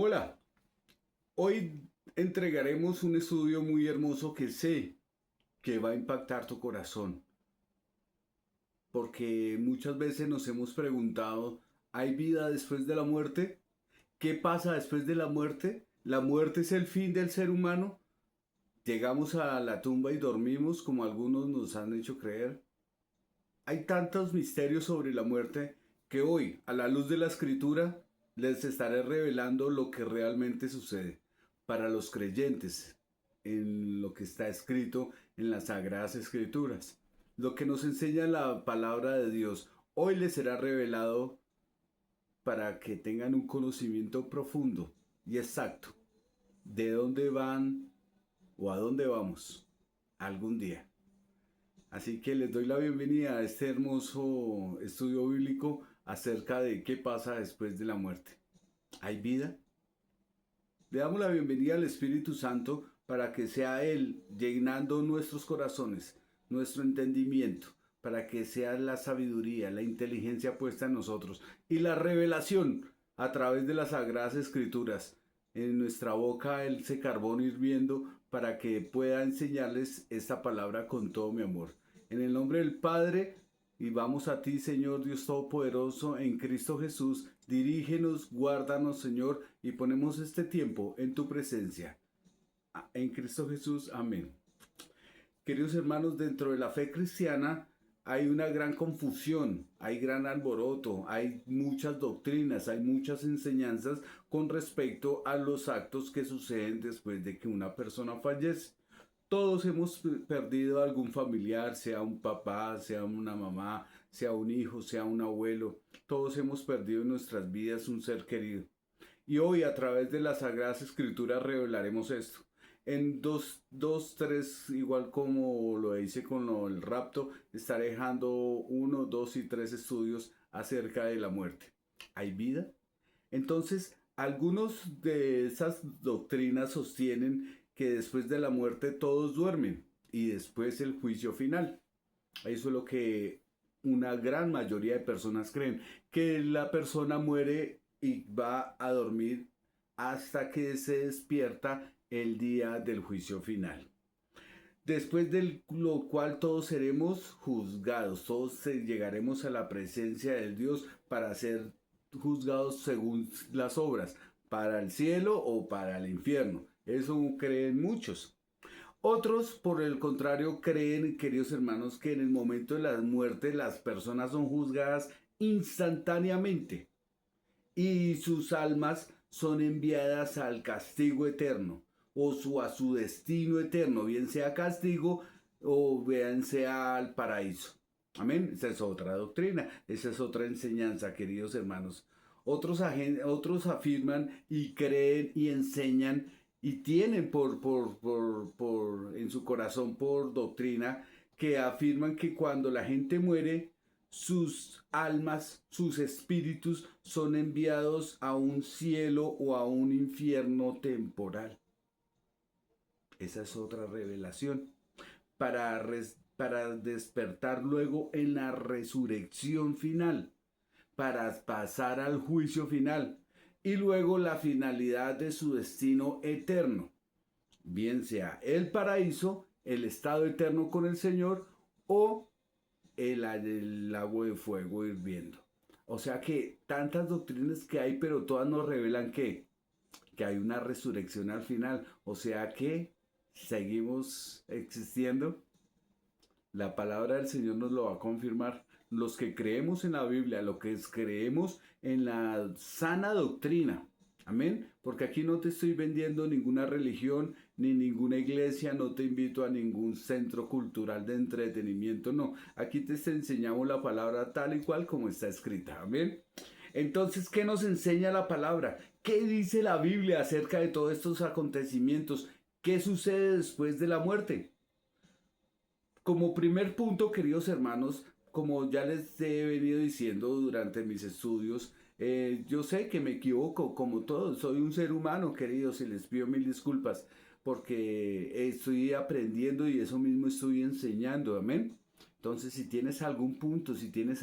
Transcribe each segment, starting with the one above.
Hola, hoy entregaremos un estudio muy hermoso que sé que va a impactar tu corazón, porque muchas veces nos hemos preguntado, ¿hay vida después de la muerte? ¿Qué pasa después de la muerte? ¿La muerte es el fin del ser humano? ¿Llegamos a la tumba y dormimos como algunos nos han hecho creer? Hay tantos misterios sobre la muerte que hoy, a la luz de la escritura, les estaré revelando lo que realmente sucede para los creyentes en lo que está escrito en las Sagradas Escrituras. Lo que nos enseña la palabra de Dios hoy les será revelado para que tengan un conocimiento profundo y exacto de dónde van o a dónde vamos algún día. Así que les doy la bienvenida a este hermoso estudio bíblico acerca de qué pasa después de la muerte. ¿Hay vida? Le damos la bienvenida al Espíritu Santo para que sea Él llenando nuestros corazones, nuestro entendimiento, para que sea la sabiduría, la inteligencia puesta en nosotros y la revelación a través de las Sagradas Escrituras. En nuestra boca ese carbón hirviendo para que pueda enseñarles esta palabra con todo mi amor. En el nombre del Padre, y vamos a ti, Señor Dios Todopoderoso, en Cristo Jesús. Dirígenos, guárdanos, Señor, y ponemos este tiempo en tu presencia. En Cristo Jesús, amén. Queridos hermanos, dentro de la fe cristiana hay una gran confusión, hay gran alboroto, hay muchas doctrinas, hay muchas enseñanzas con respecto a los actos que suceden después de que una persona fallece. Todos hemos perdido algún familiar, sea un papá, sea una mamá, sea un hijo, sea un abuelo. Todos hemos perdido en nuestras vidas un ser querido. Y hoy a través de las Sagradas Escrituras revelaremos esto. En tres, igual como lo hice con el rapto, estaré dejando uno, dos y tres estudios acerca de la muerte. ¿Hay vida? Entonces, algunos de esas doctrinas sostienen que después de la muerte todos duermen y después el juicio final. Eso es lo que una gran mayoría de personas creen, que la persona muere y va a dormir hasta que se despierta el día del juicio final. Después de lo cual todos seremos juzgados, todos llegaremos a la presencia del Dios para ser juzgados según las obras, para el cielo o para el infierno. Eso creen muchos. Otros, por el contrario, creen, queridos hermanos, que en el momento de la muerte las personas son juzgadas instantáneamente y sus almas son enviadas al castigo eterno a su destino eterno, bien sea castigo o bien sea al paraíso. Amén. Esa es otra doctrina, esa es otra enseñanza, queridos hermanos. Otros afirman y creen y enseñan y tienen en su corazón por doctrina que afirman que cuando la gente muere, sus almas, sus espíritus son enviados a un cielo o a un infierno temporal. Esa es otra revelación. Para despertar luego en la resurrección final, para pasar al juicio final y luego la finalidad de su destino eterno, bien sea el paraíso, el estado eterno con el Señor o el lago de fuego hirviendo. O sea que tantas doctrinas que hay, pero todas nos revelan que hay una resurrección al final. O sea que seguimos existiendo. La palabra del Señor nos lo va a confirmar. Los que creemos en la Biblia, los que creemos en la sana doctrina. Amén. Porque aquí no te estoy vendiendo ninguna religión ni ninguna iglesia, no te invito a ningún centro cultural de entretenimiento, no. Aquí te enseñamos la palabra tal y cual como está escrita. Amén. Entonces, ¿qué nos enseña la palabra? ¿Qué dice la Biblia acerca de todos estos acontecimientos? ¿Qué sucede después de la muerte? Como primer punto, queridos hermanos, como ya les he venido diciendo durante mis estudios, yo sé que me equivoco, como todos, soy un ser humano, queridos, y les pido mil disculpas, porque estoy aprendiendo y eso mismo estoy enseñando, amén. Entonces, si tienes algún punto, si tienes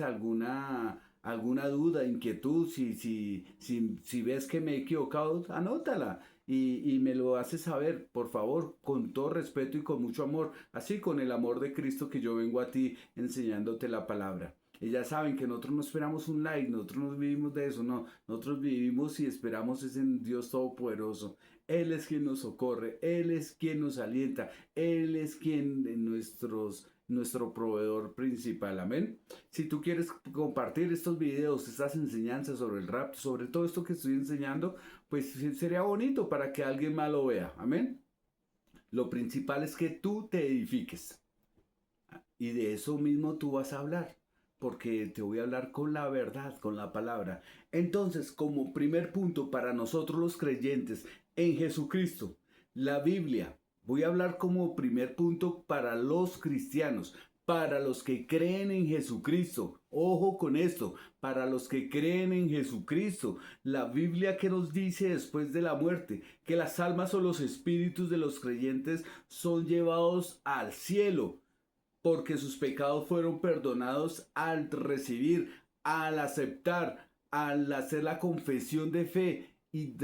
alguna duda, inquietud, si ves que me he equivocado, anótala y me lo haces saber, por favor, con todo respeto y con mucho amor, así con el amor de Cristo que yo vengo a ti enseñándote la palabra. Y ya saben que nosotros no esperamos un like, nosotros no vivimos de eso, no, nosotros vivimos y esperamos es en Dios Todopoderoso. Él es quien nos socorre, Él es quien nos alienta, Él es quien nuestro proveedor principal, amén. Si tú quieres compartir estos videos, estas enseñanzas sobre el rapto, sobre todo esto que estoy enseñando, pues sería bonito para que alguien más lo vea, amén. Lo principal es que tú te edifiques y de eso mismo tú vas a hablar, porque te voy a hablar con la verdad, con la palabra. Entonces, como primer punto para nosotros los creyentes en Jesucristo, la Biblia. Voy a hablar como primer punto para los cristianos, para los que creen en Jesucristo. Ojo con esto, para los que creen en Jesucristo. La Biblia que nos dice después de la muerte, que las almas o los espíritus de los creyentes son llevados al cielo porque sus pecados fueron perdonados al recibir, al aceptar, al hacer la confesión de fe y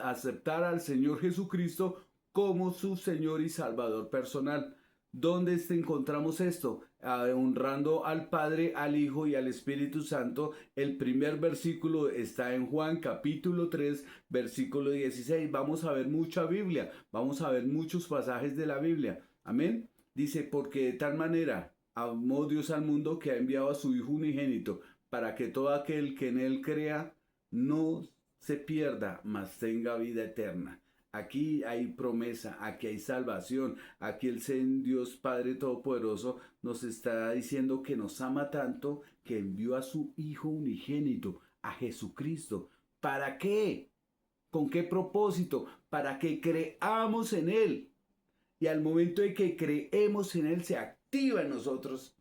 aceptar al Señor Jesucristo como su Señor y Salvador personal. ¿Dónde encontramos esto? Honrando al Padre, al Hijo y al Espíritu Santo. El primer versículo está en Juan capítulo 3, versículo 16. Vamos a ver mucha Biblia, vamos a ver muchos pasajes de la Biblia. Amén. Dice, porque de tal manera amó Dios al mundo que ha enviado a su Hijo unigénito, para que todo aquel que en él crea no se pierda, mas tenga vida eterna. Aquí hay promesa, aquí hay salvación, aquí el Dios Padre Todopoderoso nos está diciendo que nos ama tanto que envió a su Hijo unigénito, a Jesucristo. ¿Para qué? ¿Con qué propósito? Para que creamos en Él. Y al momento de que creemos en Él, se activa en nosotros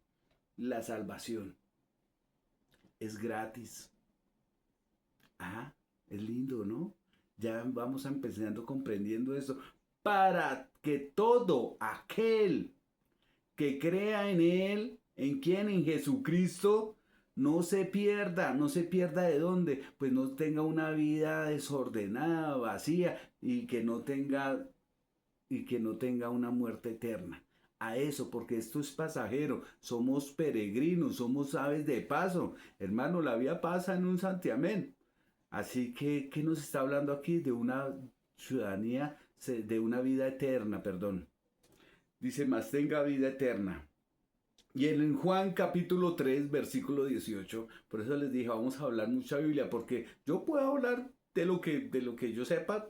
la salvación. Es gratis. Ah, es lindo, ¿no? Ya vamos empezando comprendiendo eso. Para que todo aquel que crea en Él, ¿en quién? En Jesucristo, no se pierda. ¿No se pierda de dónde? Pues no tenga una vida desordenada, vacía y que no tenga una muerte eterna. A eso, porque esto es pasajero, somos peregrinos, somos aves de paso. Hermano, la vida pasa en un santiamén. Así que, ¿qué nos está hablando aquí? De una ciudadanía, de una vida eterna, perdón. Dice, más tenga vida eterna. Y en Juan capítulo 3 versículo 18, por eso les dije, vamos a hablar mucha Biblia, porque yo puedo hablar de lo que yo sepa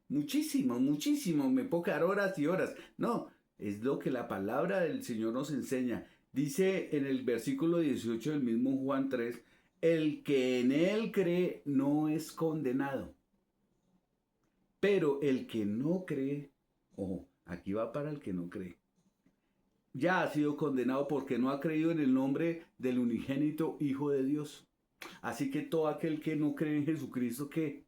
muchísimo, muchísimo, me puedo quedar horas y horas. No, es lo que la palabra del Señor nos enseña. Dice en el versículo 18 del mismo Juan 3, el que en él cree no es condenado, pero el que no cree, ojo, aquí va para el que no cree, ya ha sido condenado porque no ha creído en el nombre del unigénito Hijo de Dios. Así que todo aquel que no cree en Jesucristo, ¿qué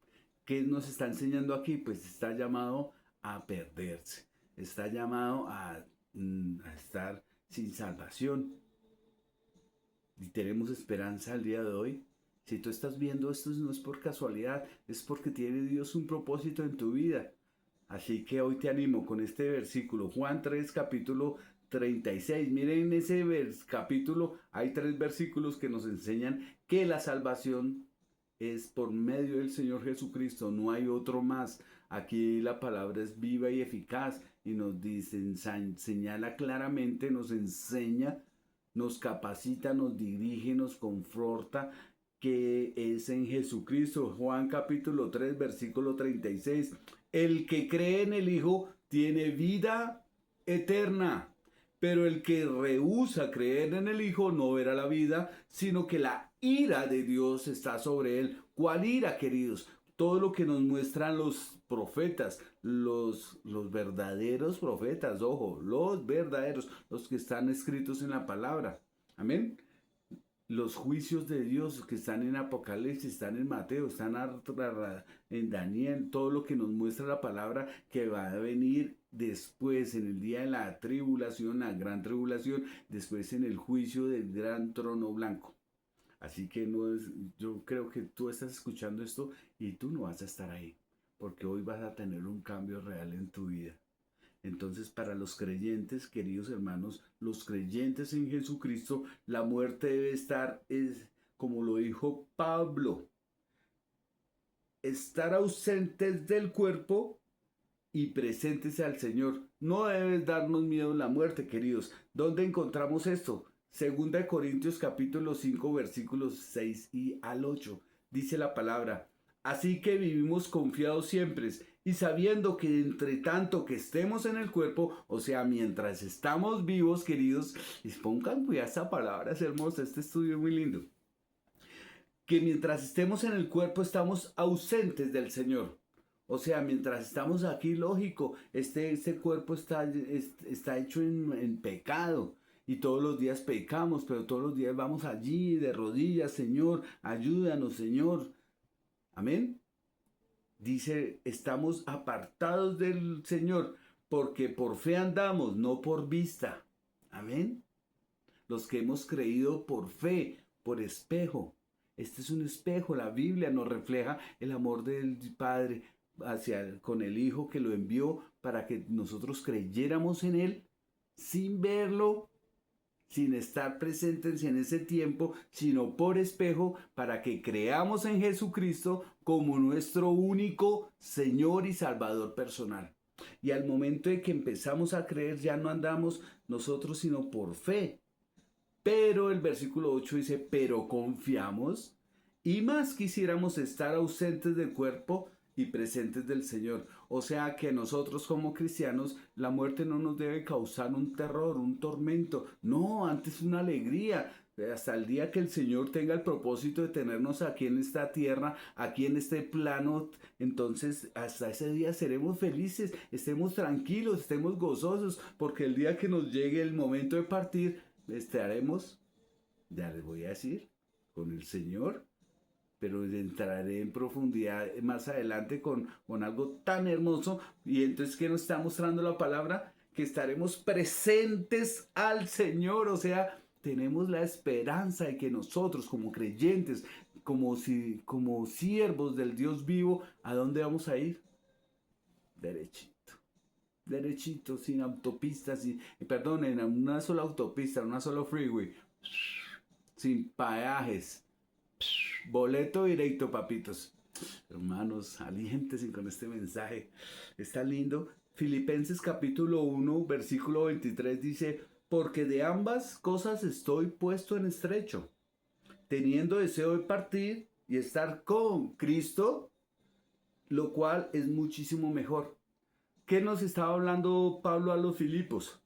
nos está enseñando aquí? Pues está llamado a perderse, está llamado a estar sin salvación. Y tenemos esperanza al día de hoy. Si tú estás viendo esto no es por casualidad, es porque tiene Dios un propósito en tu vida. Así que hoy te animo con este versículo, Juan 3, capítulo 36. Miren ese capítulo, hay 3 versículos que nos enseñan que la salvación es por medio del Señor Jesucristo, no hay otro más. Aquí la palabra es viva y eficaz y nos dice, señala claramente, nos enseña, nos capacita, nos dirige, nos conforta, que es en Jesucristo. Juan capítulo 3, versículo 36. El que cree en el Hijo tiene vida eterna, pero el que rehúsa creer en el Hijo no verá la vida, sino que la ira de Dios está sobre él. ¿Cuál ira, queridos? Todo lo que nos muestran los profetas, los verdaderos profetas, ojo, los verdaderos, los que están escritos en la palabra. Amén. Los juicios de Dios que están en Apocalipsis, están en Mateo, están en Daniel, todo lo que nos muestra la palabra que va a venir después, en el día de la tribulación, la gran tribulación, después en el juicio del gran trono blanco. Así que no es, yo creo que tú estás escuchando esto y tú no vas a estar ahí, porque hoy vas a tener un cambio real en tu vida. Entonces, para los creyentes, queridos hermanos, los creyentes en Jesucristo, la muerte debe estar, es como lo dijo Pablo, estar ausentes del cuerpo y presentes al Señor. No debe darnos miedo la muerte, queridos. ¿Dónde encontramos esto? Segunda de Corintios capítulo 5 versículos 6 y al 8. Dice la palabra: así que vivimos confiados siempre y sabiendo que entre tanto que estemos en el cuerpo, o sea, mientras estamos vivos, queridos, y pongan cuidado, esta palabra es hermosa, este estudio es muy lindo, que mientras estemos en el cuerpo estamos ausentes del Señor. O sea, mientras estamos aquí, lógico, este cuerpo está hecho en pecado. Y todos los días pecamos, pero todos los días vamos allí de rodillas: Señor, ayúdanos, Señor. Amén. Dice, estamos apartados del Señor, porque por fe andamos, no por vista. Amén. Los que hemos creído por fe, por espejo. Este es un espejo, la Biblia nos refleja el amor del Padre con el Hijo que lo envió para que nosotros creyéramos en Él sin verlo, sin estar presentes en ese tiempo, sino por espejo, para que creamos en Jesucristo como nuestro único Señor y Salvador personal. Y al momento de que empezamos a creer, ya no andamos nosotros sino por fe. Pero el versículo 8 dice, pero confiamos y más quisiéramos estar ausentes del cuerpo y presentes del Señor. O sea que nosotros como cristianos la muerte no nos debe causar un terror, un tormento. No, antes una alegría. Hasta el día que el Señor tenga el propósito de tenernos aquí en esta tierra, aquí en este plano, entonces hasta ese día seremos felices, estemos tranquilos, estemos gozosos, porque el día que nos llegue el momento de partir, estaremos, ya les voy a decir, con el Señor, pero entraré en profundidad más adelante con algo tan hermoso. Y entonces, ¿qué nos está mostrando la palabra? Que estaremos presentes al Señor, o sea, tenemos la esperanza de que nosotros como creyentes, como siervos del Dios vivo, ¿a dónde vamos a ir? Derechito, derechito, sin autopistas, perdón, en una sola autopista, en una sola freeway, sin peajes, boleto directo, papitos. Hermanos, aliéntense con este mensaje. Está lindo. Filipenses capítulo 1, versículo 23 dice, porque de ambas cosas estoy puesto en estrecho, teniendo deseo de partir y estar con Cristo, lo cual es muchísimo mejor. ¿Qué nos estaba hablando Pablo a los Filipos?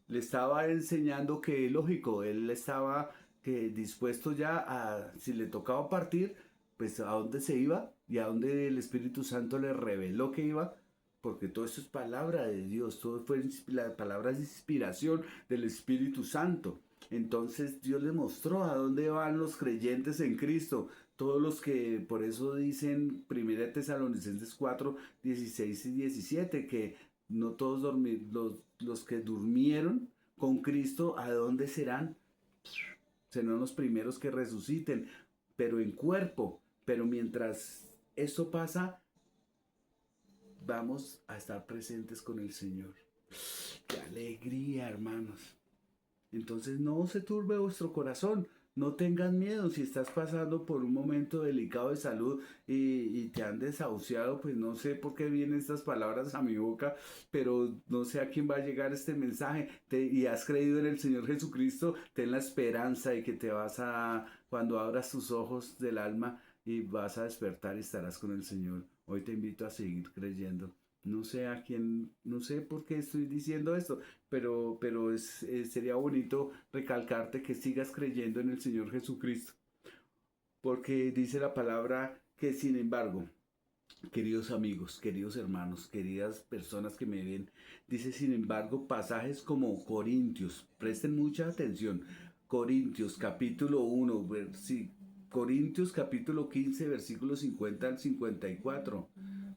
Le estaba enseñando que, lógico, él estaba dispuesto ya a, si le tocaba partir, pues a dónde se iba y a dónde el Espíritu Santo le reveló que iba, porque todo esto es palabra de Dios, todo fue la palabra de inspiración del Espíritu Santo. Entonces Dios le mostró a dónde van los creyentes en Cristo, todos los que, por eso dicen 1 Tesalonicenses 4, 16 y 17, que no todos los que durmieron con Cristo, ¿a dónde serán? Serán los primeros que resuciten, pero en cuerpo. Pero mientras esto pasa, vamos a estar presentes con el Señor. ¡Qué alegría, hermanos! Entonces no se turbe vuestro corazón, no tengan miedo si estás pasando por un momento delicado de salud y te han desahuciado, pues no sé por qué vienen estas palabras a mi boca, pero no sé a quién va a llegar este mensaje. Y has creído en el Señor Jesucristo, ten la esperanza de que te vas a, cuando abras tus ojos del alma y vas a despertar y estarás con el Señor. Hoy te invito a seguir creyendo. No sé a quién, no sé por qué estoy diciendo esto, pero sería bonito recalcarte que sigas creyendo en el Señor Jesucristo, porque dice la palabra que sin embargo, queridos amigos, queridos hermanos, queridas personas que me ven, dice sin embargo pasajes como Corintios, presten mucha atención, Corintios capítulo 1, Corintios capítulo 15, versículos 50 al 54,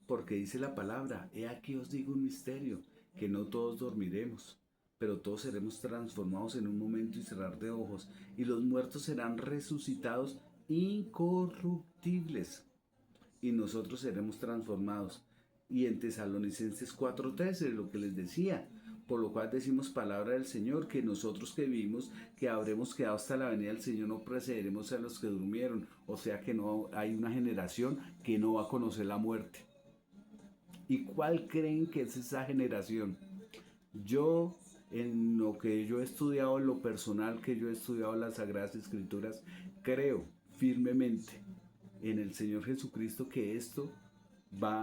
porque dice la palabra, he aquí os digo un misterio, que no todos dormiremos, pero todos seremos transformados en un momento y cerrar de ojos, y los muertos serán resucitados incorruptibles, y nosotros seremos transformados. Y en Tesalonicenses 4:13, lo que les decía, por lo cual decimos palabra del Señor, que nosotros que vivimos, que habremos quedado hasta la venida del Señor, no precederemos a los que durmieron. O sea que no hay una generación que no va a conocer la muerte. ¿Y cuál creen que es esa generación? Yo, en lo que yo he estudiado, en lo personal que yo he estudiado las Sagradas Escrituras, creo firmemente en el Señor Jesucristo que esta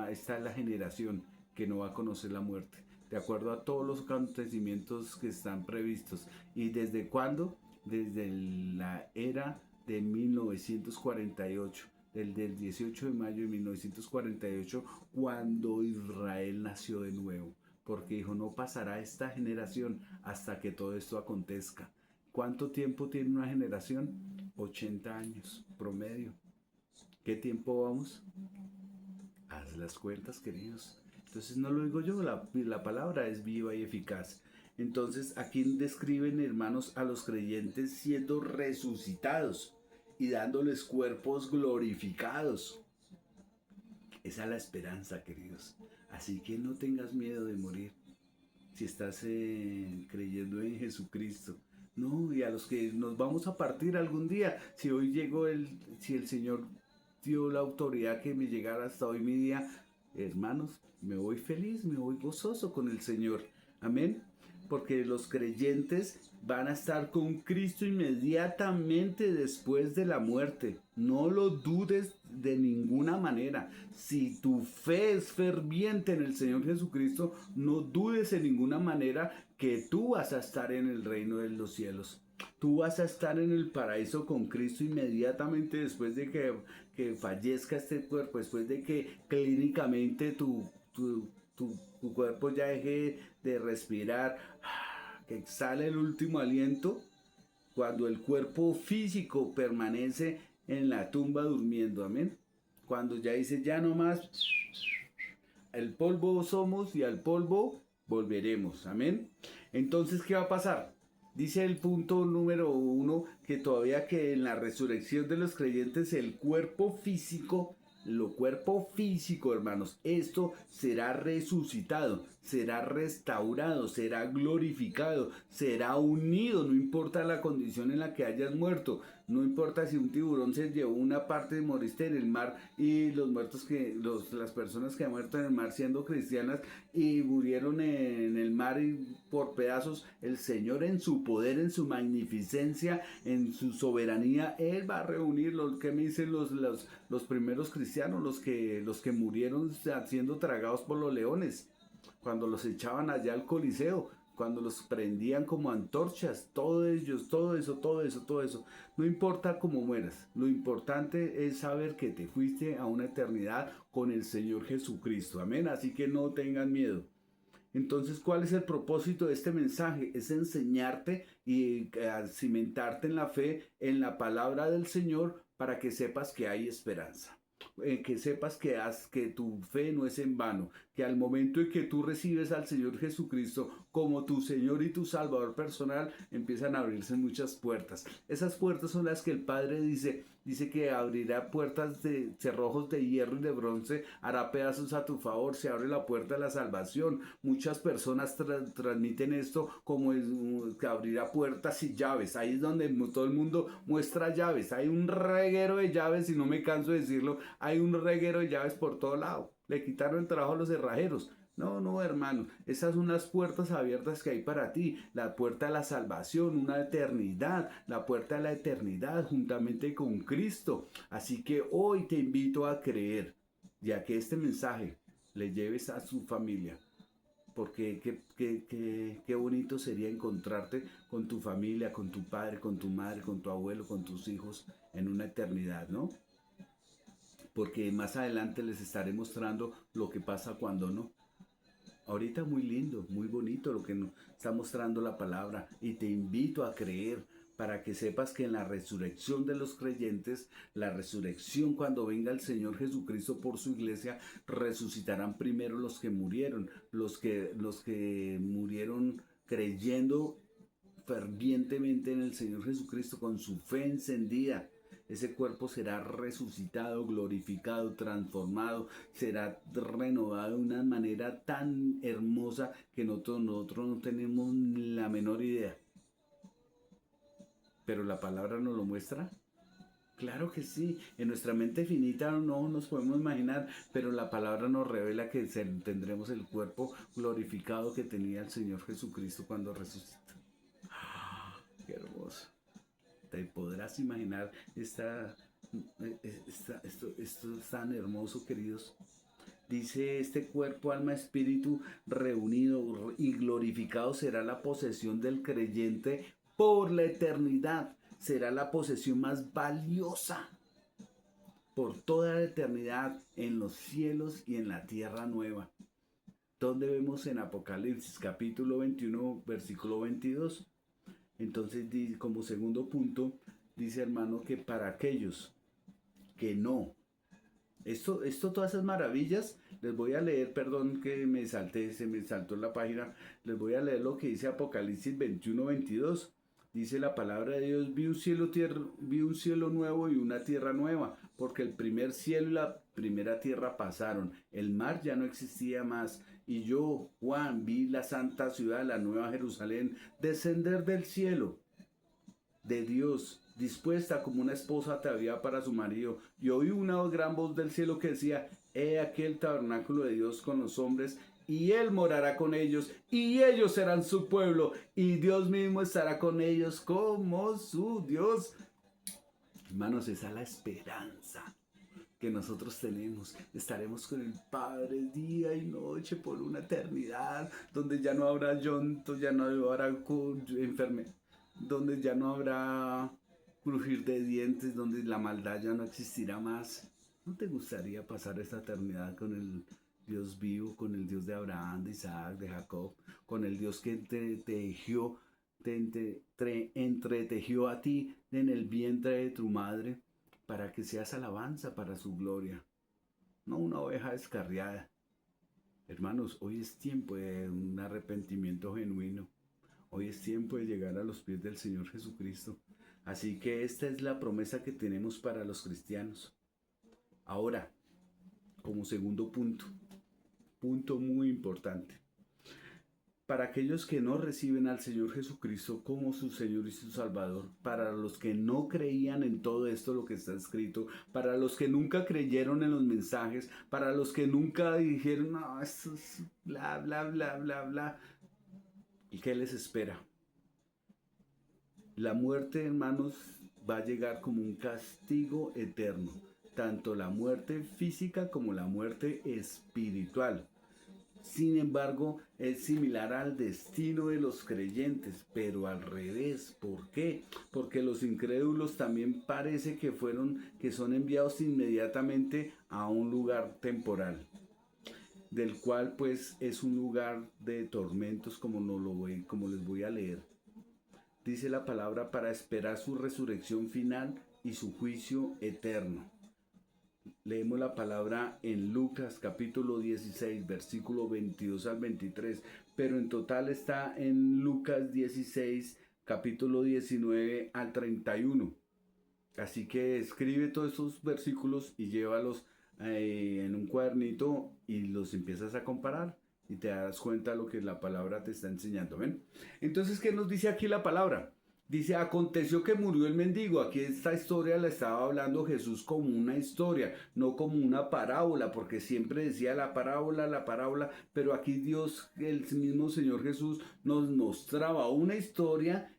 es la generación que no va a conocer la muerte, de acuerdo a todos los acontecimientos que están previstos. ¿Y desde cuándo? Desde la era de 1948, del 18 de mayo de 1948, cuando Israel nació de nuevo, porque dijo, no pasará esta generación hasta que todo esto acontezca. ¿Cuánto tiempo tiene una generación? 80 años promedio. ¿Qué tiempo vamos? Haz las cuentas, queridos. Entonces no lo digo yo, la palabra es viva y eficaz. Entonces aquí describen, hermanos, a los creyentes siendo resucitados y dándoles cuerpos glorificados. Esa es la esperanza, queridos. Así que no tengas miedo de morir si estás creyendo en Jesucristo. No, y a los que nos vamos a partir algún día, si hoy llegó si el Señor dio la autoridad que me llegara hasta hoy mi día, hermanos, me voy feliz, me voy gozoso con el Señor. Amén. Porque los creyentes van a estar con Cristo inmediatamente después de la muerte. No lo dudes de ninguna manera. Si tu fe es ferviente en el Señor Jesucristo, no dudes en ninguna manera que tú vas a estar en el reino de los cielos. Tú vas a estar en el paraíso con Cristo inmediatamente después de que fallezca este cuerpo, después de que clínicamente tu cuerpo ya deje de respirar, que exhale el último aliento, cuando el cuerpo físico permanece en la tumba durmiendo, amén. Cuando ya dice, ya no más, el polvo somos y al polvo volveremos, amén. Entonces, ¿qué va a pasar? Dice el punto número 1 que todavía que en la resurrección de los creyentes el cuerpo físico, hermanos, esto será resucitado, será restaurado, será glorificado, será unido, no importa la condición en la que hayas muerto, no importa si un tiburón se llevó una parte y moriste en el mar y las personas que han muerto en el mar siendo cristianas y murieron en el mar y por pedazos, el Señor en su poder, en su magnificencia, en su soberanía, Él va a reunir lo que me dicen los primeros cristianos, los que murieron siendo tragados por los leones, cuando los echaban allá al Coliseo, cuando los prendían como antorchas, todo ellos, todo eso, todo eso, todo eso. No importa cómo mueras, lo importante es saber que te fuiste a una eternidad con el Señor Jesucristo. Amén, así que no tengan miedo. Entonces, ¿cuál es el propósito de este mensaje? Es enseñarte y cimentarte en la fe, en la palabra del Señor, para que sepas que hay esperanza. Que sepas que tu fe no es en vano, que al momento en que tú recibes al Señor Jesucristo como tu Señor y tu Salvador personal, empiezan a abrirse muchas puertas. Esas puertas son las que el Padre dice que abrirá puertas de cerrojos de hierro y de bronce, hará pedazos a tu favor, se abre la puerta de la salvación. Muchas personas transmiten esto como que abrirá puertas y llaves. Ahí es donde todo el mundo muestra llaves. Hay un reguero de llaves, y no me canso de decirlo, hay un reguero de llaves por todo lado. Le quitaron el trabajo a los cerrajeros. No, no, hermano, esas son las puertas abiertas que hay para ti, la puerta de la salvación, una eternidad, la puerta de la eternidad juntamente con Cristo. Así que hoy te invito a creer, ya que este mensaje le lleves a su familia, porque qué bonito sería encontrarte con tu familia, con tu padre, con tu madre, con tu abuelo, con tus hijos en una eternidad, ¿no? Porque más adelante les estaré mostrando lo que pasa cuando no. Ahorita muy lindo, muy bonito lo que nos está mostrando la palabra, y te invito a creer para que sepas que en la resurrección de los creyentes, la resurrección cuando venga el Señor Jesucristo por su iglesia, resucitarán primero los que murieron, los que murieron creyendo fervientemente en el Señor Jesucristo con su fe encendida. ese cuerpo será resucitado, glorificado, transformado, será renovado de una manera tan hermosa que nosotros no tenemos la menor idea. Pero la palabra nos lo muestra. Claro que sí, en nuestra mente finita no nos podemos imaginar, pero la palabra nos revela que tendremos el cuerpo glorificado que tenía el Señor Jesucristo cuando resucitó. ¡Qué hermoso! Te podrás imaginar esto es tan hermoso, queridos. Dice, este cuerpo, alma, espíritu reunido y glorificado será la posesión del creyente por la eternidad. Será la posesión más valiosa por toda la eternidad en los cielos y en la tierra nueva. ¿Dónde vemos en Apocalipsis capítulo 21, versículo 22? Entonces, como segundo punto, dice, hermano, que para aquellos que no, todas esas maravillas, les voy a leer, perdón que me salté, se me saltó la página, les voy a leer lo que dice Apocalipsis 21, 22. Dice la palabra de Dios, vi un cielo nuevo y una tierra nueva, porque el primer cielo y la primera tierra pasaron, el mar ya no existía más, y yo, Juan, vi la santa ciudad, la nueva Jerusalén, descender del cielo de Dios, dispuesta como una esposa ataviada para su marido. Y oí una gran voz del cielo que decía, he aquí el tabernáculo de Dios con los hombres, y Él morará con ellos, y ellos serán su pueblo, y Dios mismo estará con ellos como su Dios. Hermanos, esa es la esperanza que nosotros tenemos. Estaremos con el Padre día y noche por una eternidad, donde ya no habrá llanto, ya no habrá enfermedad, donde ya no habrá crujir de dientes, donde la maldad ya no existirá más. ¿No te gustaría pasar esta eternidad con el Dios vivo, con el Dios de Abraham, de Isaac, de Jacob, con el Dios que te tejió, te entretejió a ti en el vientre de tu madre, para que seas alabanza para su gloria, no una oveja descarriada? Hermanos, hoy es tiempo de un arrepentimiento genuino. Hoy es tiempo de llegar a los pies del Señor Jesucristo. Así que esta es la promesa que tenemos para los cristianos. Ahora, como segundo punto muy importante. Para aquellos que no reciben al Señor Jesucristo como su Señor y su Salvador, para los que no creían en todo esto lo que está escrito, para los que nunca creyeron en los mensajes, para los que nunca dijeron, no, esto es bla, bla, bla, bla, bla. ¿Y qué les espera? La muerte, hermanos, va a llegar como un castigo eterno, tanto la muerte física como la muerte espiritual. Sin embargo, es similar al destino de los creyentes, pero al revés. ¿Por qué? Porque los incrédulos también parece que son enviados inmediatamente a un lugar temporal, del cual pues es un lugar de tormentos, como les voy a leer. Dice la palabra, para esperar su resurrección final y su juicio eterno. Leemos la palabra en Lucas capítulo 16, versículo 22 al 23, pero en total está en Lucas 16, capítulo 19 al 31. Así que escribe todos esos versículos y llévalos en un cuadernito y los empiezas a comparar y te das cuenta de lo que la palabra te está enseñando. ¿Ven? Entonces, ¿qué nos dice aquí la palabra? Dice, aconteció que murió el mendigo. Aquí esta historia la estaba hablando Jesús como una historia, no como una parábola, porque siempre decía la parábola, pero aquí Dios, el mismo Señor Jesús, nos mostraba una historia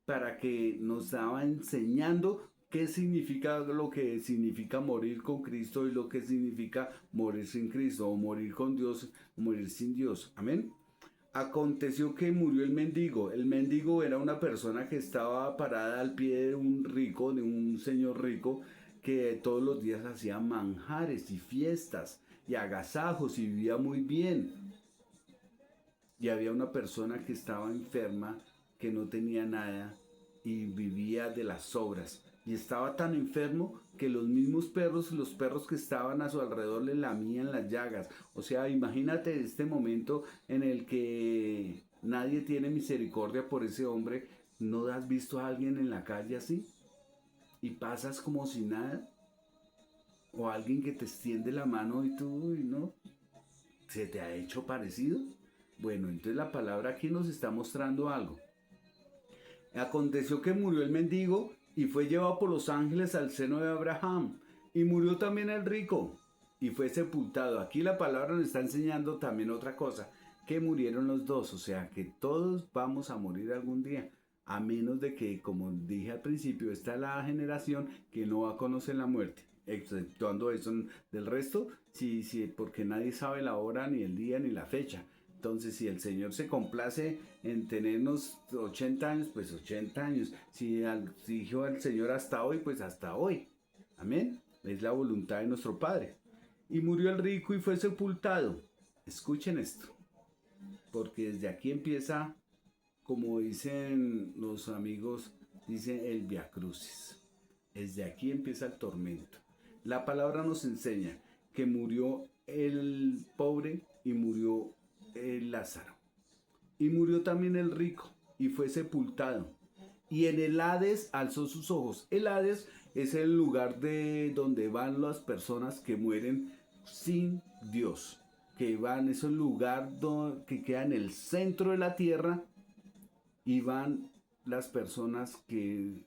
para que nos estaba enseñando qué significa lo que significa morir con Cristo y lo que significa morir sin Cristo, o morir con Dios, morir sin Dios. Amén. Aconteció que murió el mendigo. El mendigo era una persona que estaba parada al pie de un rico, de un señor rico, que todos los días hacía manjares y fiestas y agasajos y vivía muy bien. Y había una persona que estaba enferma, que no tenía nada y vivía de las sobras. Y estaba tan enfermo que los mismos perros, los perros que estaban a su alrededor le lamían las llagas. O sea, imagínate este momento en el que nadie tiene misericordia por ese hombre. ¿No has visto a alguien en la calle así? y pasas como si nada, o alguien que te extiende la mano y tú, uy, ¿no? ¿Se te ha hecho parecido? Bueno, entonces la palabra aquí nos está mostrando algo. Aconteció que murió el mendigo y fue llevado por los ángeles al seno de Abraham. Y murió también el rico y fue sepultado. Aquí la palabra nos está enseñando también otra cosa, que murieron los dos. O sea, que todos vamos a morir algún día. A menos de que, como dije al principio, está la generación que no va a conocer la muerte. Exceptuando eso del resto, sí, sí, porque nadie sabe la hora, ni el día, ni la fecha. Entonces, si el Señor se complace en tenernos 80 años, pues 80 años. Si dijo el Señor hasta hoy, pues hasta hoy. Amén. Es la voluntad de nuestro Padre. Y murió el rico y fue sepultado. Escuchen esto, porque desde aquí empieza, como dicen los amigos, dice el Via Crucis. Desde aquí empieza el tormento. La palabra nos enseña que murió el pobre y murió el Lázaro. Y murió también el rico y fue sepultado. Y en el Hades alzó sus ojos. El Hades es el lugar de donde van las personas que mueren sin Dios. Que van, es el lugar que queda en el centro de la tierra y van las personas que,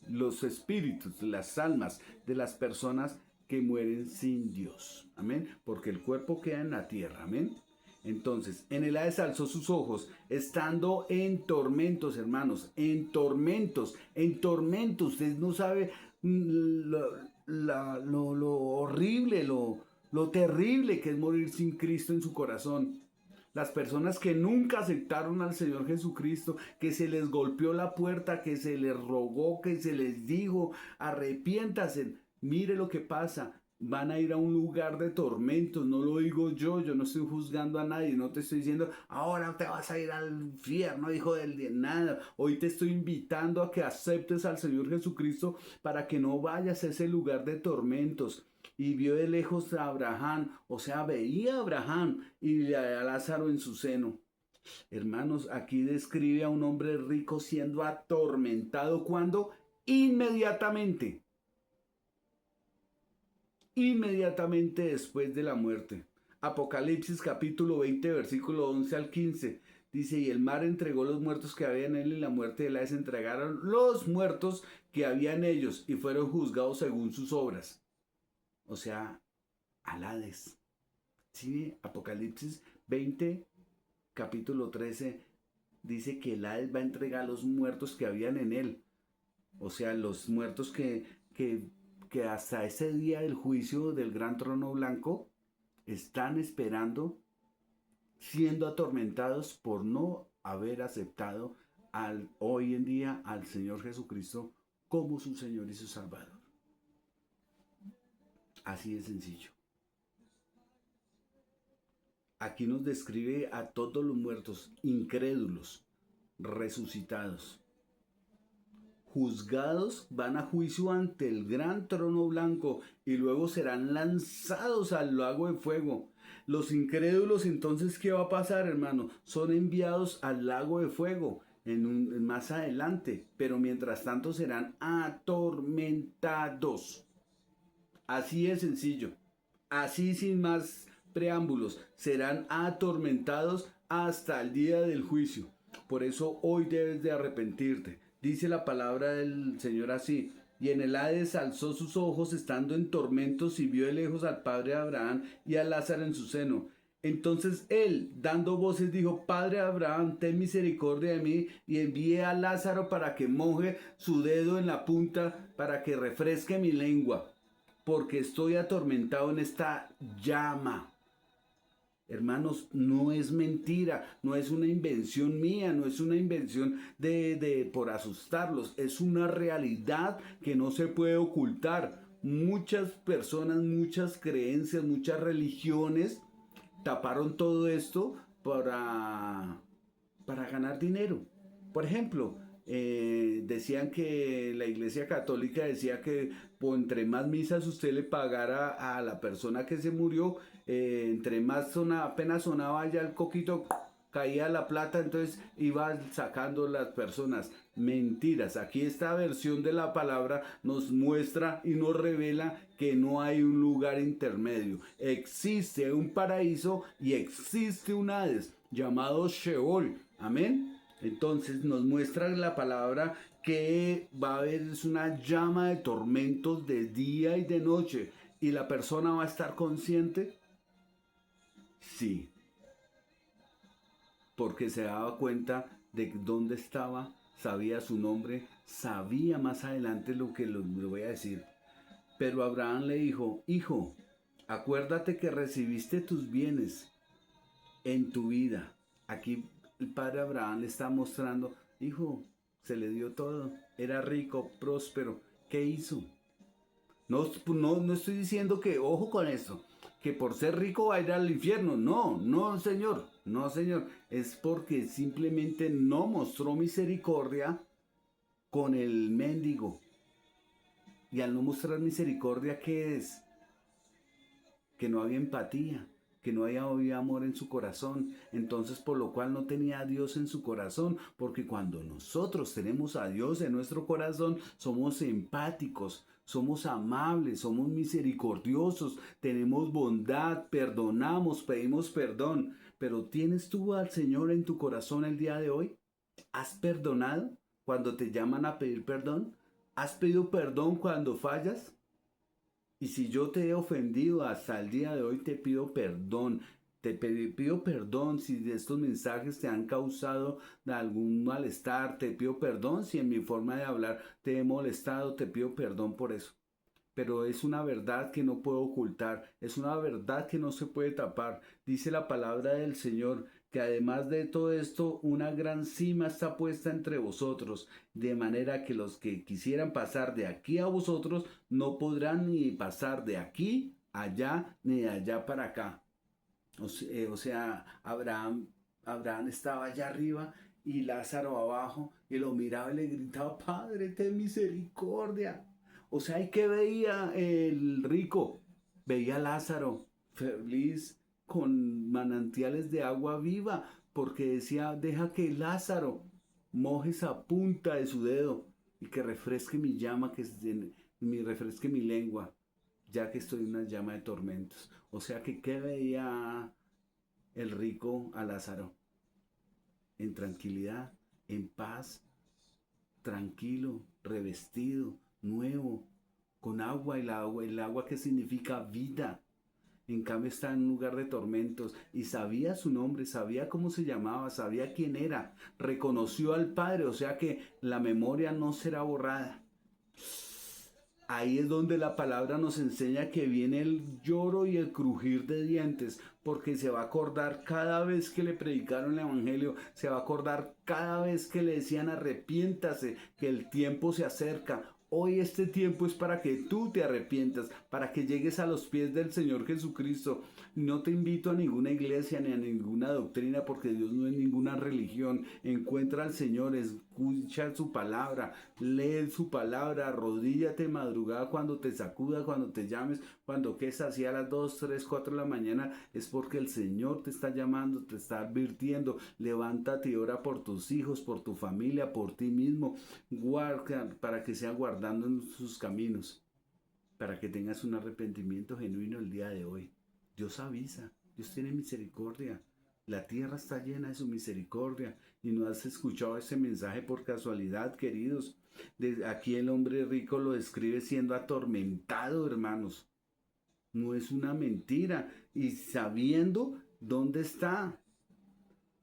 los espíritus, las almas de las personas que mueren sin Dios. Amén. Porque el cuerpo queda en la tierra. Amén. Entonces, en el Hades alzó sus ojos, estando en tormentos, hermanos, en tormentos, en tormentos. Usted no sabe lo horrible, lo terrible que es morir sin Cristo en su corazón. Las personas que nunca aceptaron al Señor Jesucristo, que se les golpeó la puerta, que se les rogó, que se les dijo, arrepiéntase, mire lo que pasa. Van a ir a un lugar de tormentos, no lo digo yo no estoy juzgando a nadie, no te estoy diciendo, ahora te vas a ir al infierno, hijo del día, nada. Hoy te estoy invitando a que aceptes al Señor Jesucristo para que no vayas a ese lugar de tormentos. Y vio de lejos a Abraham, o sea, veía a Abraham y a Lázaro en su seno. Hermanos, aquí describe a un hombre rico siendo atormentado cuando inmediatamente después de la muerte. Apocalipsis capítulo 20, versículo 11 al 15. Dice, y el mar entregó los muertos que había en él y la muerte de Hades entregaron los muertos que había en ellos y fueron juzgados según sus obras. O sea, al Hades. Sí, Apocalipsis 20, capítulo 13, dice que el Hades va a entregar los muertos que habían en él. O sea, los muertos que hasta ese día del juicio del gran trono blanco están esperando, siendo atormentados por no haber aceptado hoy en día al Señor Jesucristo como su Señor y su Salvador. Así de sencillo. Aquí nos describe a todos los muertos, incrédulos, resucitados. Juzgados, van a juicio ante el gran trono blanco y luego serán lanzados al lago de fuego. Los incrédulos, entonces, ¿qué va a pasar, hermano? Son enviados al lago de fuego más adelante, pero mientras tanto serán atormentados. Así es sencillo, así sin más preámbulos, serán atormentados hasta el día del juicio. Por eso hoy debes de arrepentirte. Dice la palabra del Señor así, y en el Hades alzó sus ojos estando en tormentos y vio de lejos al padre de Abraham y a Lázaro en su seno. Entonces él, dando voces, dijo, Padre Abraham, ten misericordia de mí y envíe a Lázaro para que moje su dedo en la punta para que refresque mi lengua, porque estoy atormentado en esta llama. Hermanos, no es mentira, no es una invención mía, no es una invención por asustarlos, es una realidad que no se puede ocultar. Muchas personas, muchas creencias, muchas religiones taparon todo esto para ganar dinero. Por ejemplo, decían que la Iglesia Católica decía que entre más misas usted le pagara a la persona que se murió, entre más apenas sonaba ya el coquito, caía la plata, entonces iba sacando las personas. Mentiras. Aquí esta versión de la palabra nos muestra y nos revela que no hay un lugar intermedio. Existe un paraíso y existe un Hades llamado Sheol. Amén. Entonces nos muestra la palabra que va a haber es una llama de tormentos de día y de noche. ¿Y la persona va a estar consciente? Sí, porque se daba cuenta de dónde estaba, sabía su nombre, sabía más adelante lo que le voy a decir. Pero Abraham le dijo, hijo, acuérdate que recibiste tus bienes en tu vida. Aquí el padre Abraham le está mostrando, hijo, se le dio todo, era rico, próspero, ¿qué hizo? No estoy diciendo que, ojo con esto, que por ser rico va a ir al infierno. No, no, señor. No, señor. Es porque simplemente no mostró misericordia con el mendigo. Y al no mostrar misericordia, ¿qué es? Que no había empatía, que no había amor en su corazón, entonces por lo cual no tenía a Dios en su corazón, porque cuando nosotros tenemos a Dios en nuestro corazón, somos empáticos, somos amables, somos misericordiosos, tenemos bondad, perdonamos, pedimos perdón, pero ¿tienes tú al Señor en tu corazón el día de hoy? ¿Has perdonado cuando te llaman a pedir perdón? ¿Has pedido perdón cuando fallas? Y si yo te he ofendido hasta el día de hoy, te pido perdón. Pido perdón si estos mensajes te han causado algún malestar. Te pido perdón si en mi forma de hablar te he molestado. Te pido perdón por eso. Pero es una verdad que no puedo ocultar, es una verdad que no se puede tapar. Dice la palabra del Señor que además de todo esto, una gran cima está puesta entre vosotros, de manera que los que quisieran pasar de aquí a vosotros no podrán ni pasar de aquí allá ni de allá para acá. O sea, Abraham estaba allá arriba y Lázaro abajo y lo miraba y le gritaba, Padre, ten misericordia. O sea, ¿y qué veía el rico? Veía a Lázaro feliz con manantiales de agua viva, porque decía, deja que Lázaro moje esa punta de su dedo y que refresque mi llama, refresque mi lengua, ya que estoy en una llama de tormentos. O sea que, ¿qué veía el rico a Lázaro? En tranquilidad, en paz, tranquilo, revestido, nuevo, con agua, el agua que significa vida. En cambio está en un lugar de tormentos y sabía su nombre, sabía cómo se llamaba, sabía quién era, reconoció al Padre, o sea que la memoria no será borrada. Ahí es donde la palabra nos enseña que viene el lloro y el crujir de dientes, porque se va a acordar cada vez que le predicaron el Evangelio, se va a acordar cada vez que le decían arrepiéntase, que el tiempo se acerca. Hoy este tiempo es para que tú te arrepientas, para que llegues a los pies del Señor Jesucristo. No te invito a ninguna iglesia ni a ninguna doctrina porque Dios no es ninguna religión. Encuentra al Señor, escucha su palabra, lee su palabra, arrodíllate madrugada cuando te sacuda, cuando te llames, cuando que es así a las 2, 3, 4 de la mañana, es porque el Señor te está llamando, te está advirtiendo. Levántate y ora por tus hijos, por tu familia, por ti mismo. Guarda para que sea guardando en sus caminos, para que tengas un arrepentimiento genuino el día de hoy. Dios avisa, Dios tiene misericordia. La tierra está llena de su misericordia y no has escuchado ese mensaje por casualidad, queridos. Desde aquí el hombre rico lo describe siendo atormentado, hermanos. No es una mentira y sabiendo dónde está.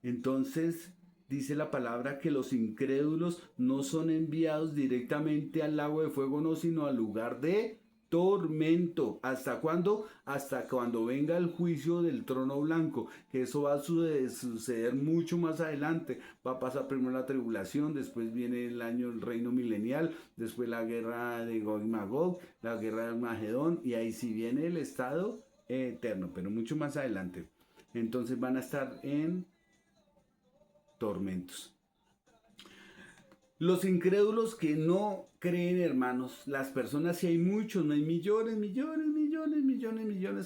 Entonces dice la palabra que los incrédulos no son enviados directamente al lago de fuego, no, sino al lugar de tormento. ¿Hasta cuándo? Hasta cuando venga el juicio del trono blanco, que eso va a suceder mucho más adelante. Va a pasar primero la tribulación, después viene el año del reino milenial, después la guerra de Gog y Magog, la guerra de Armagedón, y ahí sí viene el estado eterno, pero mucho más adelante. Entonces van a estar en tormentos. Los incrédulos que no creen, hermanos, las personas, si hay muchos, no hay millones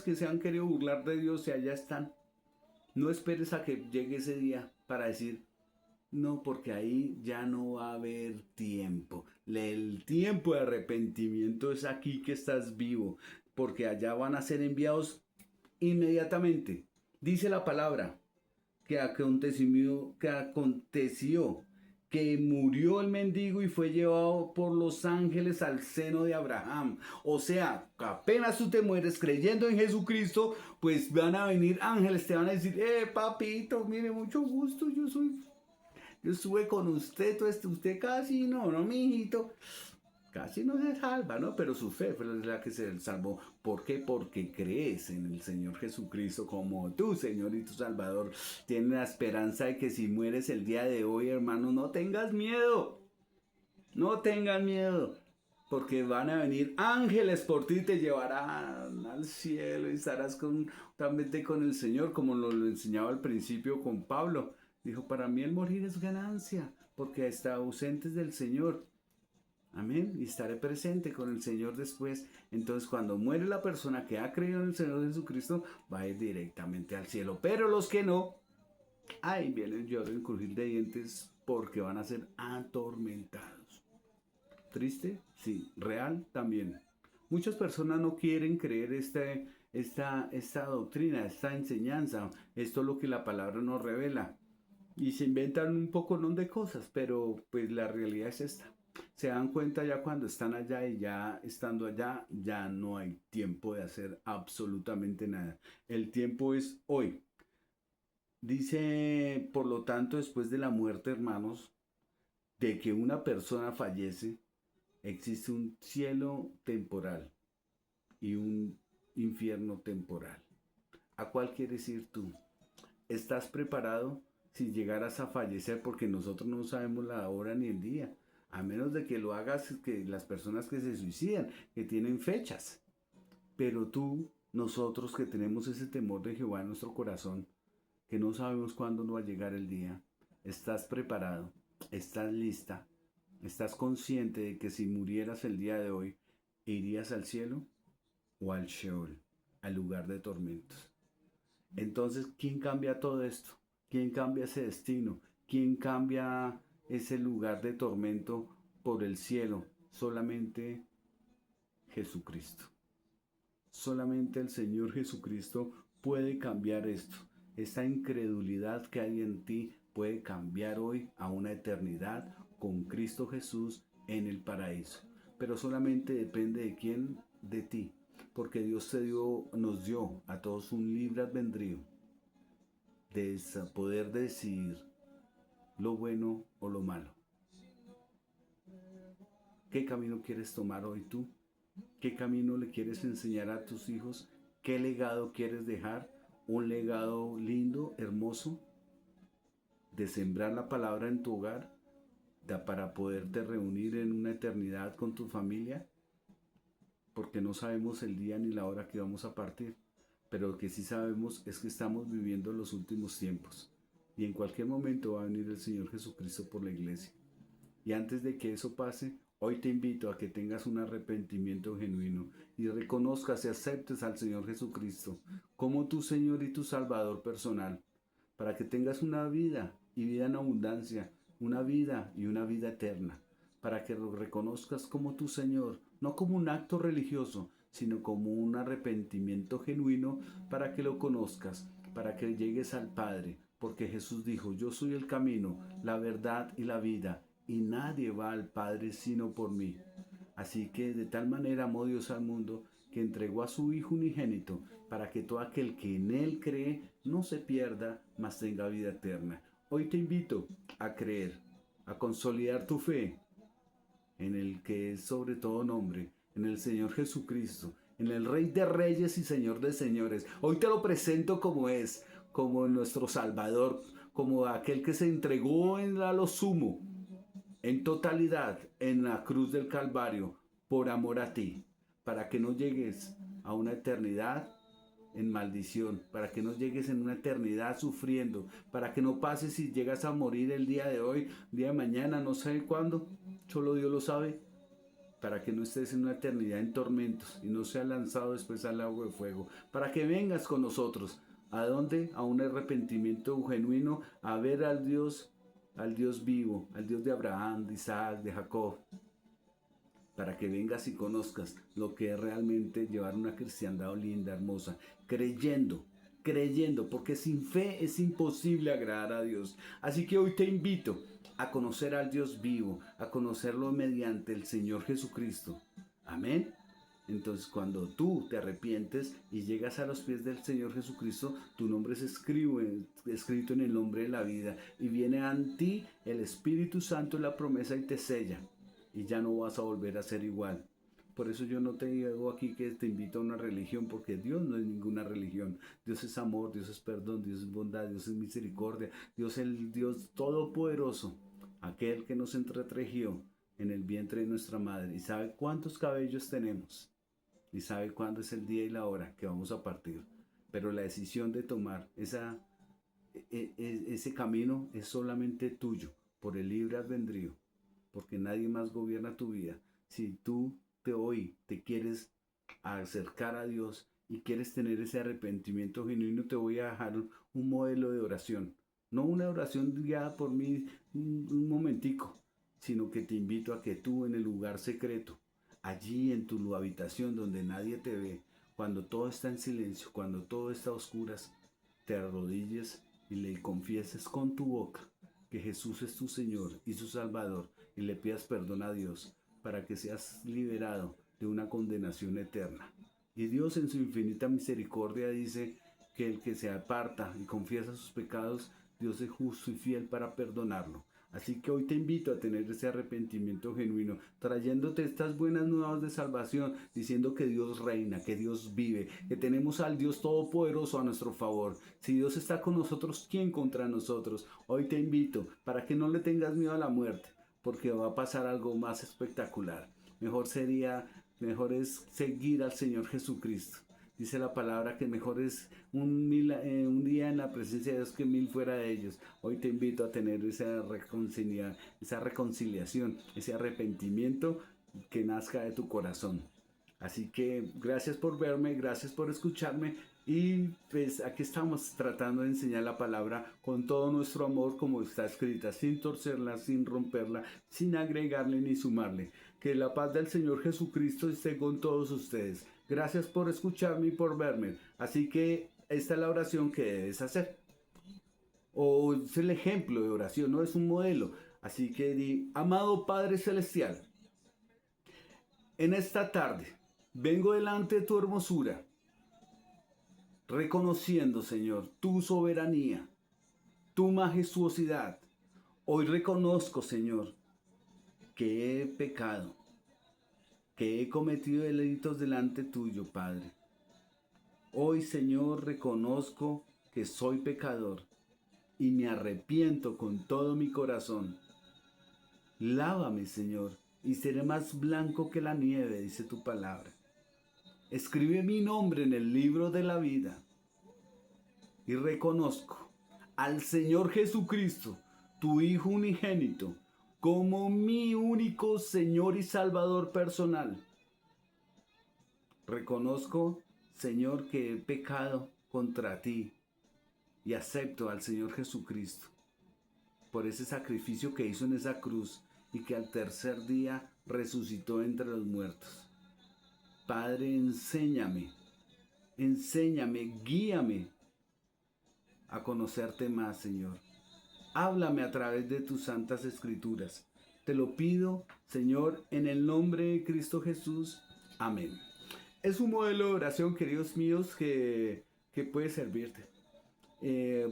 que se han querido burlar de Dios y allá están. No esperes a que llegue ese día para decir, no, porque ahí ya no va a haber tiempo. El tiempo de arrepentimiento es aquí que estás vivo, porque allá van a ser enviados inmediatamente. Dice la palabra que aconteció que murió el mendigo y fue llevado por los ángeles al seno de Abraham. O sea, apenas tú te mueres creyendo en Jesucristo, pues van a venir ángeles, te van a decir, papito, mire, mucho gusto, yo estuve con usted, usted casi no, mijito. Casi no se salva, ¿no? Pero su fe fue la que se salvó. ¿Por qué? Porque crees en el Señor Jesucristo como tu Señor y tu Salvador. Tienes la esperanza de que si mueres el día de hoy, hermano, no tengas miedo. No tengas miedo. Porque van a venir ángeles por ti y te llevarán al cielo y estarás totalmente con el Señor, como lo enseñaba al principio con Pablo. Dijo, para mí el morir es ganancia, porque está ausentes del Señor. Amén. Y estaré presente con el Señor después. Entonces, cuando muere la persona que ha creído en el Señor Jesucristo, va a ir directamente al cielo. Pero los que no, ahí viene el lloro y el crujir de dientes porque van a ser atormentados. ¿Triste? Sí. ¿Real? También. Muchas personas no quieren creer esta doctrina, esta enseñanza. Esto es lo que la palabra nos revela. Y se inventan un poco ¿no? de cosas, pero pues la realidad es esta. Se dan cuenta ya cuando están allá y ya estando allá, ya no hay tiempo de hacer absolutamente nada. El tiempo es hoy. Dice, por lo tanto, después de la muerte, hermanos, de que una persona fallece, existe un cielo temporal y un infierno temporal. ¿A cuál quieres ir tú? ¿Estás preparado si llegaras a fallecer? Porque nosotros no sabemos la hora ni el día. A menos de que lo hagas que las personas que se suicidan, que tienen fechas. Pero tú, nosotros que tenemos ese temor de Jehová en nuestro corazón, que no sabemos cuándo nos va a llegar el día, ¿estás preparado? ¿Estás lista? ¿Estás consciente de que si murieras el día de hoy, irías al cielo o al Sheol, al lugar de tormentos? Entonces, ¿quién cambia todo esto? ¿Quién cambia ese destino? ¿Quién cambia ese lugar de tormento por el cielo? Solamente Jesucristo. Solamente el Señor Jesucristo puede cambiar esto. Esta incredulidad que hay en ti puede cambiar hoy a una eternidad con Cristo Jesús en el paraíso. Pero solamente depende de quién, de ti. Porque Dios nos dio a todos un libre albedrío de poder decidir lo bueno o lo malo. ¿Qué camino quieres tomar hoy tú? ¿Qué camino le quieres enseñar a tus hijos? ¿Qué legado quieres dejar? ¿Un legado lindo, hermoso, de sembrar la palabra en tu hogar para poderte reunir en una eternidad con tu familia? Porque no sabemos el día ni la hora que vamos a partir, pero lo que sí sabemos es que estamos viviendo los últimos tiempos y en cualquier momento va a venir el Señor Jesucristo por la iglesia. Y antes de que eso pase, hoy te invito a que tengas un arrepentimiento genuino y reconozcas y aceptes al Señor Jesucristo como tu Señor y tu Salvador personal, para que tengas una vida y vida en abundancia, una vida y una vida eterna, para que lo reconozcas como tu Señor, no como un acto religioso, sino como un arrepentimiento genuino para que lo conozcas, para que llegues al Padre, porque Jesús dijo, yo soy el camino, la verdad y la vida, y nadie va al Padre sino por mí. Así que de tal manera amó Dios al mundo que entregó a su Hijo unigénito para que todo aquel que en Él cree no se pierda, mas tenga vida eterna. Hoy te invito a creer, a consolidar tu fe en el que es sobre todo nombre, en el Señor Jesucristo, en el Rey de Reyes y Señor de Señores. Hoy te lo presento como es, como nuestro Salvador, como aquel que se entregó en lo sumo, en totalidad, en la cruz del Calvario, por amor a ti, para que no llegues a una eternidad en maldición, para que no llegues en una eternidad sufriendo, para que no pases y llegas a morir el día de hoy, día de mañana, no sé cuándo, solo Dios lo sabe, para que no estés en una eternidad en tormentos y no seas lanzado después al lago de fuego, para que vengas con nosotros ¿A dónde? A un arrepentimiento genuino, a ver al Dios vivo, al Dios de Abraham, de Isaac, de Jacob, para que vengas y conozcas lo que es realmente llevar una cristiandad linda, hermosa, creyendo, creyendo, porque sin fe es imposible agradar a Dios. Así que hoy te invito a conocer al Dios vivo, a conocerlo mediante el Señor Jesucristo. Amén. Entonces, cuando tú te arrepientes y llegas a los pies del Señor Jesucristo, tu nombre es escrito en el nombre de la vida, y viene a ti el Espíritu Santo, la promesa, y te sella, y ya no vas a volver a ser igual. Por eso yo no te digo aquí que te invito a una religión, porque Dios no es ninguna religión. Dios es amor, Dios es perdón, Dios es bondad, Dios es misericordia, Dios es el Dios todopoderoso, aquel que nos entretejió en el vientre de nuestra madre y sabe cuántos cabellos tenemos y sabe cuándo es el día y la hora que vamos a partir. Pero la decisión de tomar ese camino es solamente tuyo, por el libre albedrío, porque nadie más gobierna tu vida. Si tú hoy te quieres acercar a Dios y quieres tener ese arrepentimiento genuino, te voy a dejar un modelo de oración. No una oración guiada por mí un momentico, sino que te invito a que tú en el lugar secreto, allí en tu habitación donde nadie te ve, cuando todo está en silencio, cuando todo está a oscuras, te arrodilles y le confieses con tu boca que Jesús es tu Señor y su Salvador, y le pidas perdón a Dios para que seas liberado de una condenación eterna. Y Dios en su infinita misericordia dice que el que se aparta y confiesa sus pecados, Dios es justo y fiel para perdonarlo. Así que hoy te invito a tener ese arrepentimiento genuino, trayéndote estas buenas nuevas de salvación, diciendo que Dios reina, que Dios vive, que tenemos al Dios Todopoderoso a nuestro favor. Si Dios está con nosotros, ¿quién contra nosotros? Hoy te invito para que no le tengas miedo a la muerte, porque va a pasar algo más espectacular. Mejor es seguir al Señor Jesucristo. Dice la palabra que mejor es un día en la presencia de Dios que 1000 fuera de ellos. Hoy te invito a tener esa reconciliación, ese arrepentimiento que nazca de tu corazón. Así que gracias por verme, gracias por escucharme, y pues aquí estamos tratando de enseñar la palabra con todo nuestro amor como está escrita, sin torcerla, sin romperla, sin agregarle ni sumarle. Que la paz del Señor Jesucristo esté con todos ustedes. Gracias por escucharme y por verme. Así que esta es la oración que debes hacer. O es el ejemplo de oración, no es un modelo. Así que di, amado Padre Celestial, en esta tarde vengo delante de tu hermosura, reconociendo, Señor, tu soberanía, tu majestuosidad. Hoy reconozco, Señor, que he pecado, que he cometido delitos delante tuyo, Padre. Hoy, Señor, reconozco que soy pecador y me arrepiento con todo mi corazón. Lávame, Señor, y seré más blanco que la nieve, dice tu palabra. Escribe mi nombre en el libro de la vida y reconozco al Señor Jesucristo, tu Hijo unigénito, como mi único Señor y Salvador personal. Reconozco, Señor, que he pecado contra ti y acepto al Señor Jesucristo por ese sacrificio que hizo en esa cruz y que al tercer día resucitó entre los muertos. Padre, enséñame, guíame a conocerte más, Señor. Háblame a través de tus santas escrituras. Te lo pido, Señor, en el nombre de Cristo Jesús. Amén. Es un modelo de oración, queridos míos, que puede servirte.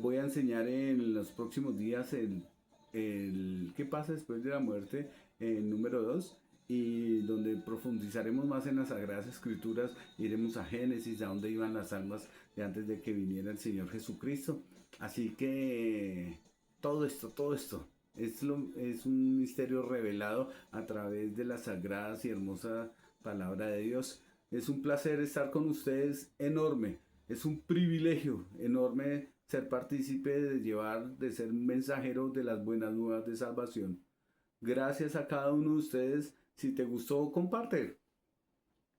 Voy a enseñar en los próximos días el qué pasa después de la muerte, el número 2, y donde profundizaremos más en las Sagradas Escrituras. Iremos a Génesis, a donde iban las almas de antes de que viniera el Señor Jesucristo. Así que todo esto es un misterio revelado a través de las sagradas y hermosas palabra de Dios. Es un placer estar con ustedes, enorme. Es un privilegio enorme ser partícipe de ser mensajero de las buenas nuevas de salvación. Gracias a cada uno de ustedes. Si te gustó, comparte.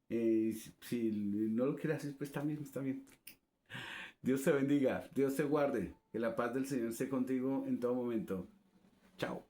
Si no lo quieres hacer, pues también está bien. Dios te bendiga, Dios te guarde, que la paz del Señor esté contigo en todo momento. Chao.